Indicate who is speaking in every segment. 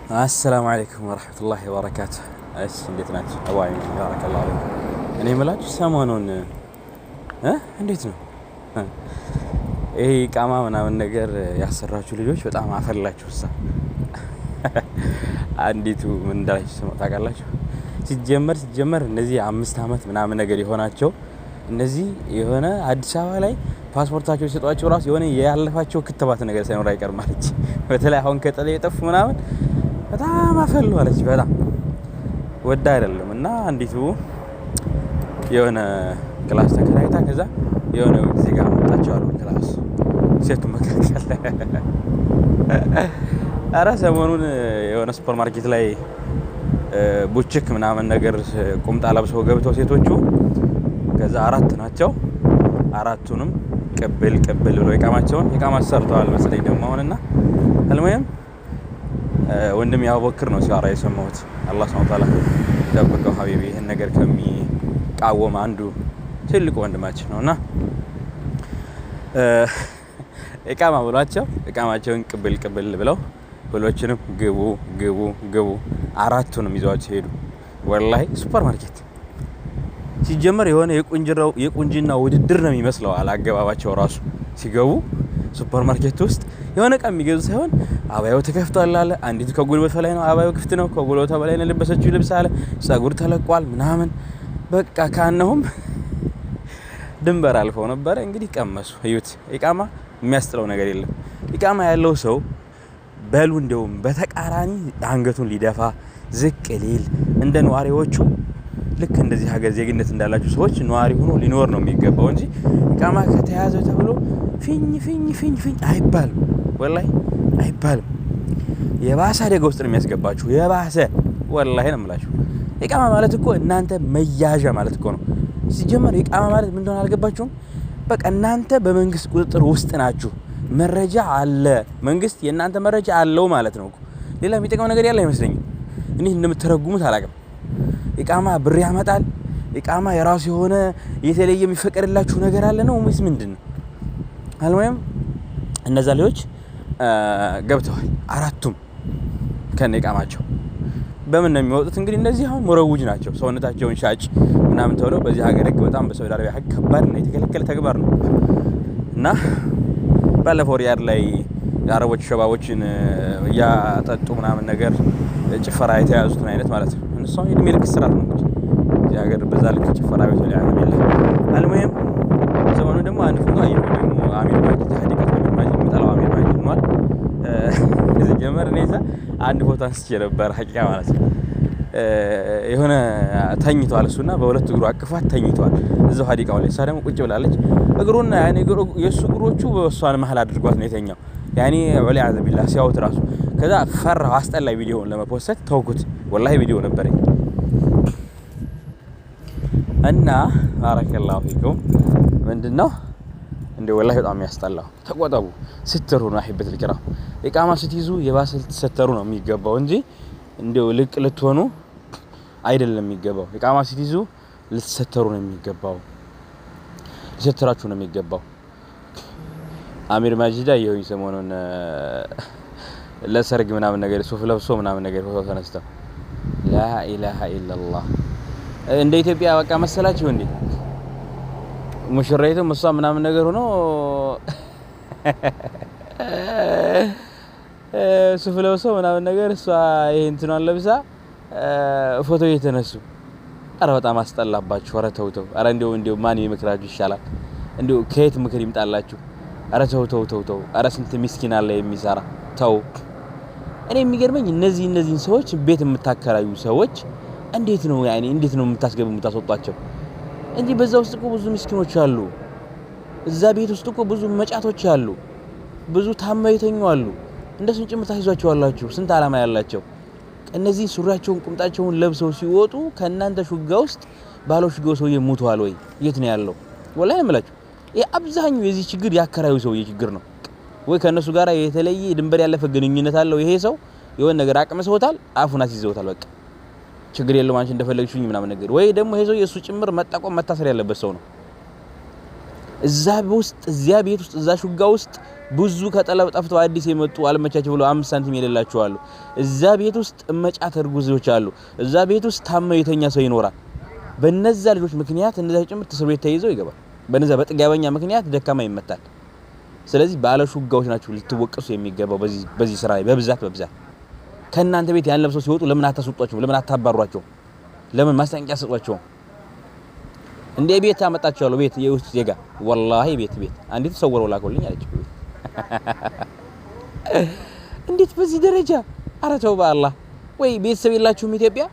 Speaker 1: السلام عليكم ورحمة الله وبركاته. ايش እንዴት ናችሁ? አዋይ ባረከላሁ አለይኩም። እኔ የምላችሁ ሰሞኑን እንዴት ነው ይሄ ቃማ ምናምን ነገር ያሰራችሁ ልጆች በጣም አፈላችሁ። አንዲቱ ምን እንዳለች ታውቃላችሁ? ሲጀመር እነዚህ 5 አመት ምናምን ነገር የሆናቸው እነዚህ የሆነ አዲስ አበባ ላይ ፓስፖርታቸው ሲሰጧቸው ራሱ የሆነ ያለፋቸው ክትባት ነገር ሳይኖር አይቀርም አለች። በተለይ አሁን ከጠለ የጠፉ ምናምን በጣም አፈሉ አለች። በጣም ወዳ አይደለም እና አንዲቱ የሆነ ክላስ ተከራይታ ከዛ የሆነ ጊዜ ጋር መጣች አሉ ክላስ ሴቱ መካከል አራ ሰሞኑን የሆነ ሱፐር ማርኬት ላይ ቡችክ ምናምን ነገር ቁምጣ ለብሰው ገብተው ሴቶቹ ከዛ 4 ናቸው። 4ቱንም ቅብል ብሎ የቃማ ሰርተዋል መሰለኝ ደግሞ አሁንና አልሙየም ወንድም ያወክር ነው ሲያራ የሰማሁት። አላህ Subhanahu Wa Ta'ala ደብቀው ሀቢቢ ይሄን ነገር ከሚቃወም አንዱ ትልቁ ወንድማችን ነውና እቃማ ብሏቸው እቃማቸውን ቅብል ብለው ሁሎችንም ግቡ 4ቱንም ይዘዋቸው ሄዱ። ወላሂ ሱፐር ማርኬት ሲጀመር የሆነ የቁንጅና ውድድር ነው የሚመስለው አላገባባቸው ራሱ ሲገቡ ሱፐር ማርኬት ውስጥ የሆነ ቀን የሚገዙ ሳይሆን አባያው ተከፍቷል አለ። አንዲት ከጉልበት በላይ ነው አባያው ክፍት ነው። ከጉልበት በላይ ነው ለበሰችው ልብስ አለ። ጸጉር ተለቋል ምናምን በቃ ካነሁም ድንበር አልፈው ነበር። እንግዲህ ቀመሱ እዩት። ኢቃማ የሚያስጥለው ነገር የለም። ኢቃማ ያለው ሰው በሉ እንደውም በተቃራኒ አንገቱን ሊደፋ ዝቅ ሊል እንደ ነዋሪዎቹ ልክ እንደዚህ ሀገር ዜግነት እንዳላችሁ ሰዎች ነዋሪ ሆኖ ሊኖር ነው የሚገባው እንጂ ኢቃማ ከተያዘ ተብሎ ፊኝ አይባልም። ወላሂ አይባልም። የባሰ አደጋ ውስጥ ነው የሚያስገባችሁ። የባሰ ወላሂ ነው የምላችሁ። ኢቃማ ማለት እኮ እናንተ መያዣ ማለት እኮ ነው። ሲጀመር ኢቃማ ማለት ምን እንደሆነ አልገባችሁም? በቃ እናንተ በመንግስት ቁጥጥር ውስጥ ናችሁ። መረጃ አለ፣ መንግስት የእናንተ መረጃ አለው ማለት ነው እኮ። ሌላ የሚጠቅመው ነገር ያለ አይመስለኝም። እኔ እንደምትረጉሙት አላውቅም። ኢቃማ ብር ያመጣል። ኢቃማ የራሱ የሆነ የተለየ የሚፈቀድላችሁ ነገር አለ ነው ወይስ ምንድነው? አልሙየም እነዛ ልጆች ገብተዋል 4ቱም ከነ ኢቃማቸው። በምን ነው የሚወጡት? እንግዲህ እነዚህ አሁን ሙረውጅ ናቸው። ሰውነታቸውን ሻጭ ምናምን ተብለው በዚህ ሀገር ህግ በጣም በሳውዲ አረቢያ ህግ ከባድ ነው፣ የተከለከለ ተግባር ነው። እና ባለፈው ሪያድ ላይ የአረቦች ሸባቦችን ያጠጡ ምናምን ነገር ጭፈራ የተያዙትን አይነት ማለት ነው። እነሱ እድሜ ልክ እስራት ነው እዚህ ሀገር በዛ ልክ ጭፈራ ቤት ላይ ያለ አልሙየም ሰሞኑን ደግሞ አንድ ፎቶ አየሁ። ደግሞ አሚር ማጂድ ሀዲቀት ማጂድ የሚጠላው አሚር ማጂድ ነው እዚህ ጀመር ነዛ አንድ ፎቶ አንስቼ ነበር ሐቂቃ ማለት ነው። የሆነ ተኝቷል እሱና በሁለት እግሩ አቅፋት ተኝቷል እዛው ሀዲቃው ላይ። እሷ ደግሞ ቁጭ ብላለች። እግሩና ያኔ የሱ እግሮቹ በሷን መሃል አድርጓት ነው የተኛው። ያኔ ወላሂ ቢላህ ሲያውት ራሱ ከዛ ፈራው አስጠላይ ቪዲዮውን ለመፖስት ተውኩት። ወላሂ ቪዲዮ ነበረኝ እና ባረከላሁ ፊኩም ምንድነው እንደ ወላሂ በጣም ያስጠላው። ተቆጠቡ ስትሩ ነው አህበት الكرام። ኢቃማ ስትይዙ የባሰ ልትሰተሩ ነው የሚገባው እንጂ እንደው ልቅ ልትሆኑ አይደለም የሚገባው። ኢቃማ ስትይዙ ልትሰተሩ ነው የሚገባው፣ ልትሰተራችሁ ነው የሚገባው። አሚር ማጂዳ ይሁን ሰሞኑን ለሰርግ ምናምን ነገር ሱፍ ለብሶ ምናምን ነገር ፎቶ ተነስተው ላ ኢላሃ ኢላላህ እንደ ኢትዮጵያ በቃ መሰላችሁ እንዴ? ሙሽራይቱ ሙሳ ምናምን ነገር ሆኖ ሱፍ ለብሶ ምናምን ነገር እሷ ይሄ እንትኗን ለብሳ ፎቶ እየተነሱ አረ በጣም አስጠላባችሁ። አረ ተው። አረ እንደው ማን ይመክራችሁ ይሻላል? እንደው ከየት ምክር ይምጣላችሁ? አረ ተው። አረ ስንት ምስኪን አለ የሚሰራ ተው። እኔ የሚገርመኝ እነዚህን ሰዎች ቤት የምታከራዩ ሰዎች እንዴት ነው የምታስገቡ የምታስወጣቸው? እንጂ በዛ ውስጥ እኮ ብዙ ምስኪኖች አሉ። እዛ ቤት ውስጥ እኮ ብዙ መጫቶች አሉ፣ ብዙ ታማይተኙ አሉ። እንደሱን ጭምር ታይዟቸዋላችሁ። ስንት አላማ ያላቸው እነዚህ ሱሪያቸውን ቁምጣቸውን ለብሰው ሲወጡ ከእናንተ ሹጋ ውስጥ ባለው ሹጋው ሰውዬ ሞቷል ወይ የት ነው ያለው? ወላሂ እምላችሁ አብዛኛው የዚህ ችግር ያከራዩ ሰውዬ ችግር ነው ወይ ከነሱ ጋር የተለየ ድንበር ያለፈ ግንኙነት አለው ይሄ ሰው። የሆነ ነገር አቅምሰውታል፣ አፉን አስይዘውታል። በቃ ችግር የለውም አንቺ እንደፈለግሽኝ ምናምን ነገር። ወይ ደግሞ ይሄ ሰው የሱ ጭምር መጣቆም መታሰር ያለበት ሰው ነው። እዚያ ቤት ውስጥ እዛ ሹጋ ውስጥ ብዙ ከጠለብ ጠፍተው አዲስ የመጡ አልመቻቸው ብለው 5 ሳንቲም የሌላቸው አሉ። እዛ ቤት ውስጥ እመጫት እርጉዞች አሉ። እዛ ቤት ውስጥ ታመው የተኛ ሰው ይኖራል። በነዛ ልጆች ምክንያት እንደዛ ጭምር እስር ቤት ተይዘው ይገባል። በነዛ በጥጋበኛ ምክንያት ደካማ ይመታል። ስለዚህ ባለ ሹጋዎች ናቸው ልትወቀሱ የሚገባው በዚህ ስራ ላይ በብዛት ከእናንተ ቤት ያን ለብሰው ሲወጡ ለምን አታስወጧቸው? ለምን አታባሯቸው? ለምን ማስጠንቀቂያ ሰጧቸው? እንደ ቤት አመጣቻለሁ ቤት የውስጥ ዜጋ ወላሂ ቤት አንዲት ሰወረው ላኮልኝ አለች። እንዴት በዚህ ደረጃ አረተው በአላህ ወይ ቤተሰብ የላችሁም? ኢትዮጵያ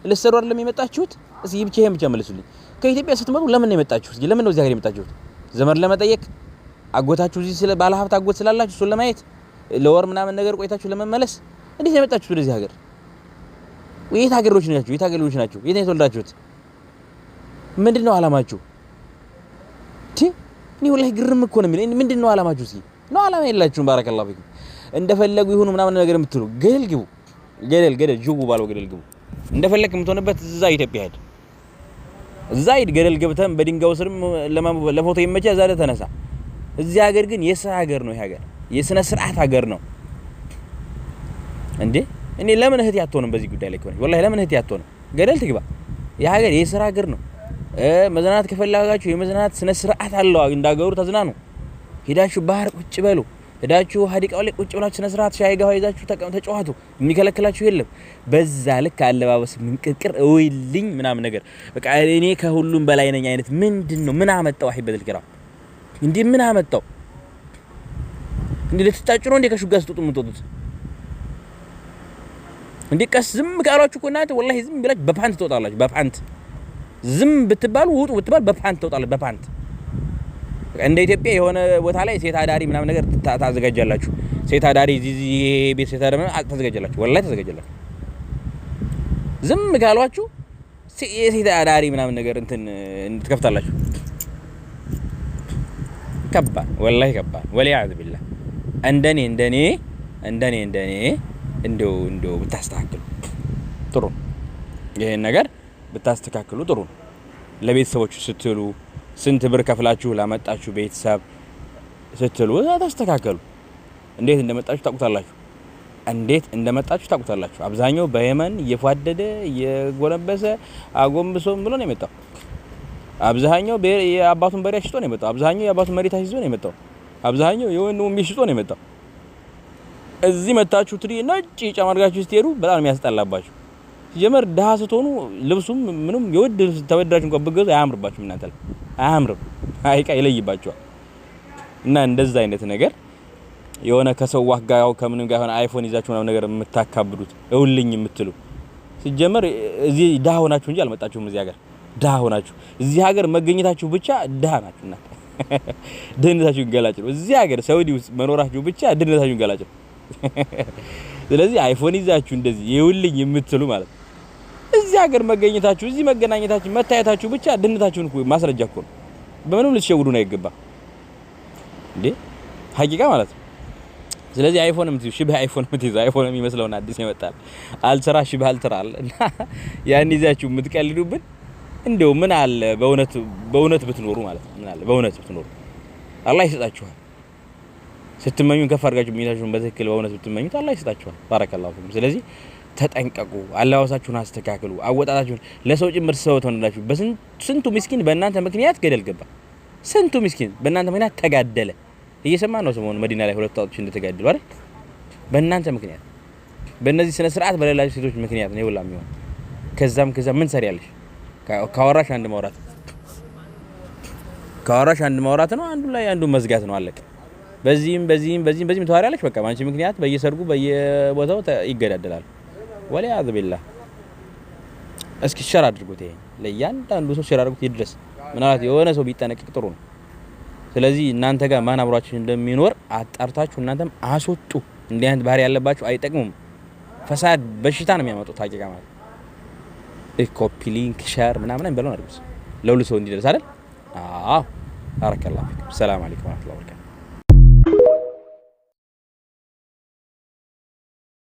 Speaker 1: ልትሰሩ አይደለም የመጣችሁት? እስኪ ይሄን ብቻ መልሱልኝ። ከኢትዮጵያ ስትመጡ ለምን ነው የመጣችሁት? ለምን ነው እዚህ ሀገር የመጣችሁት? ዘመድ ለመጠየቅ አጎታችሁ እዚህ ስለ ባለ ሀብት አጎት ስላላችሁ እሱን ለማየት ለወር ምናምን ነገር ቆይታችሁ ለመመለስ እንዴት ነው የመጣችሁት ወደዚህ ሀገር? የት ሀገሮች ናችሁ? የት ነው የተወልዳችሁት? ምንድነው አላማችሁ? እኔ ወላሂ ግርም እኮ ነው የሚለኝ። ምንድነው አላማችሁ? እስኪ ነው አላማ የላችሁም። ባረከላሁ ፊኩም። እንደፈለጉ ይሁኑ ምናምን ነገር የምትሉ ገደል ግቡ። ገደል ጅቡ ባለው ገደል ግቡ። እንደፈለክ የምትሆንበት እዛ ኢትዮጵያ ሄድ። እዛ ሂድ ገደል ገብተን በድንጋው ስርም ለፎቶ ይመቻ እዛ ተነሳ። እዚህ ሀገር ግን የስራ ሀገር ነው። ይሄ ሀገር የስነ ስርዓት ሀገር ነው እንዴ። እኔ ለምን እህት ያትሆንም በዚህ ጉዳይ ላይ ከሆነ ወላሂ ለምን እህት ያትሆንም? ገደል ትግባ። ይሄ ሀገር የስራ ሀገር ነው። መዝናናት ከፈለጋችሁ የመዝናናት ስነ ስርዓት አለው። እንዳገሩ ተዝናኑ። ሄዳችሁ ባህር ቁጭ በሉ። ሄዳችሁ ሀዲቃው ላይ ቁጭ ብላችሁ ስነ ስርዓት ሻይ ጋር ይዛችሁ ተጫዋቱ። የሚከለክላችሁ የለም። በዛ ልክ አለባበስ ምንቅርቅር እውልኝ ምናምን ነገር በቃ እኔ ከሁሉም በላይ ነኝ አይነት ምንድነው? ምን አመጣው? አይበል الكرام እንዴ ምን አመጣው? እንዴ ልትጣጩ ነው እንዴ ከሹጋ ስትወጡ የምትወጡት? እንዴ ቀስ ዝም ካላችሁ እኮ እናንተ ወላሂ ዝም ብላችሁ በፓንት ትወጣላችሁ። በፓንት ዝም ብትባሉ ውጡ ብትባል በፓንት ትወጣላችሁ። በፓንት እንደ ኢትዮጵያ የሆነ ቦታ ላይ ሴት አዳሪ ምናምን ነገር ታዘጋጃላችሁ። ሴት አዳሪ እዚህ ቤት ሴት አዳሪ ምናምን ታዘጋጃላችሁ። ወላሂ ታዘጋጃላችሁ። ዝም ካሏችሁ ሴት አዳሪ ምናምን ነገር እንትን ትከፍታላችሁ። ከባድ ወላሂ ከባድ ወሊያዝ ቢላህ። እንደኔ እንደው ብታስተካክሉ ጥሩ ነው። ይሄን ነገር ብታስተካክሉ ጥሩ ነው። ለቤተሰቦቹ ስትሉ ስንት ብር ከፍላችሁ ላመጣችሁ ቤተሰብ ስትሉ ታስተካክሉ። እንዴት እንደመጣችሁ ታውቁታላችሁ። አብዛኛው በየመን እየፏደደ እየጎነበሰ አጎንብሶም ብሎ ነው የመጣው። አብዛኛው የአባቱን በሬ ሽጦ ነው የመጣው። አብዛኛው የአባቱን መሬት ሽጦ ነው የመጣው። አብዛኛው የወንዱን ሚስት ሽጦ ነው የመጣው። እዚህ መጣችሁ ትሪ ነጭ ጫማርጋችሁ ስትሄዱ በጣም የሚያስጠላባችሁ። ሲጀመር ደሃ ስትሆኑ ልብሱም ምንም የወድ ተበድራችሁ እንኳን ብገዙ አያምርባችሁም። እናንተ ላይ አያምርም። አይቃ ይለይባችኋል። እና እንደዛ አይነት ነገር የሆነ ከሰው ዋጋው ከምንም ጋር ሆነ አይፎን ይዛችሁ ነው ነገር የምታካብዱት እውልኝ የምትሉ ሲጀመር እዚህ ደሃ ሆናችሁ እንጂ አልመጣችሁም። እዚህ ሀገር ደሃ ሆናችሁ እዚህ ሀገር መገኘታችሁ ብቻ ደሃ ናችሁና ድህነታችሁ ገላጭ ነው። እዚህ ሀገር ሳውዲ ውስጥ መኖራችሁ ብቻ ድህነታችሁ ገላጭ ነው። ስለዚህ አይፎን ይዛችሁ እንደዚህ ይውልኝ የምትሉ ማለት እዚህ ሀገር መገኘታችሁ እዚህ መገናኘታችሁ መታየታችሁ ብቻ ድህነታችሁን ማስረጃ እኮ ነው። በምንም ልትሸውዱ ነው አይገባ እንዴ ሐቂቃ ማለት ነው። ስለዚህ አይፎን የምትይዙ ሽብህ አይፎን የምትይዙ አይፎን የሚመስለውና አዲስ ይመጣል አልትራ ሽብህ አልትራ አለ እና ያን ይዛችሁ የምትቀልዱብን እንደው ምን አለ በእውነት ብትኖሩ ማለት ነው። ምን አለ በእውነት ብትኖሩ አላህ ይሰጣችኋል። ስትመኙን ከፍ አድርጋችሁ የሚታችሁን በትክክል በእውነት ብትመኙት አላህ ይሰጣችኋል። ባረከላሁ ፊኩም። ስለዚህ ተጠንቀቁ። አለባበሳችሁን አስተካክሉ። አወጣጣችሁን ለሰው ጭምር ሰው ተወንዳችሁ። በስንቱ ምስኪን በእናንተ ምክንያት ገደል ገባ። ስንቱ ምስኪን በእናንተ ምክንያት ተጋደለ። እየሰማን ነው ሰሞኑን መዲና ላይ ሁለት ወጣቶች እንደተጋደሉ አይደል? በእናንተ ምክንያት በእነዚህ ስነ ስርዓት በሌላችሁ ሴቶች ምክንያት ነው ይወላ የሚሆን። ከዛም ምን ሰሪያለሽ? ካወራሽ አንድ ማውራት ነው። አንዱ ላይ አንዱ መዝጋት ነው። አለቀ። በዚህም ተዋሪያለሽ። በቃ ማንቺ ምክንያት በየሰርጉ በየቦታው ይገዳደላል። ወሊያዝ ቢላህ። እስኪ ሸር አድርጉት። ይሄ ለእያንዳንዱ ሰው ሸር አድርጉት ይድረስ። ምናልባት የሆነ ሰው ቢጠነቀቅ ጥሩ ነው። ስለዚህ እናንተ ጋር ማን አብሯችሁ እንደሚኖር አጣርታችሁ እናንተም አስወጡ። እንዲህ አይነት ባህሪ ያለባችሁ አይጠቅሙም። ፈሳድ በሽታ ነው የሚያመጡት። ሐቂቃ ማለት ኮፒ ሊንክ ሼር ምናምን በለው አድርጉት ለሁሉ ሰው እንዲደርስ አይደል? አዎ። ባረከላሁ ፊኩም። ሰላም አለይኩም ወራህመቱላሂ ወበረካቱ።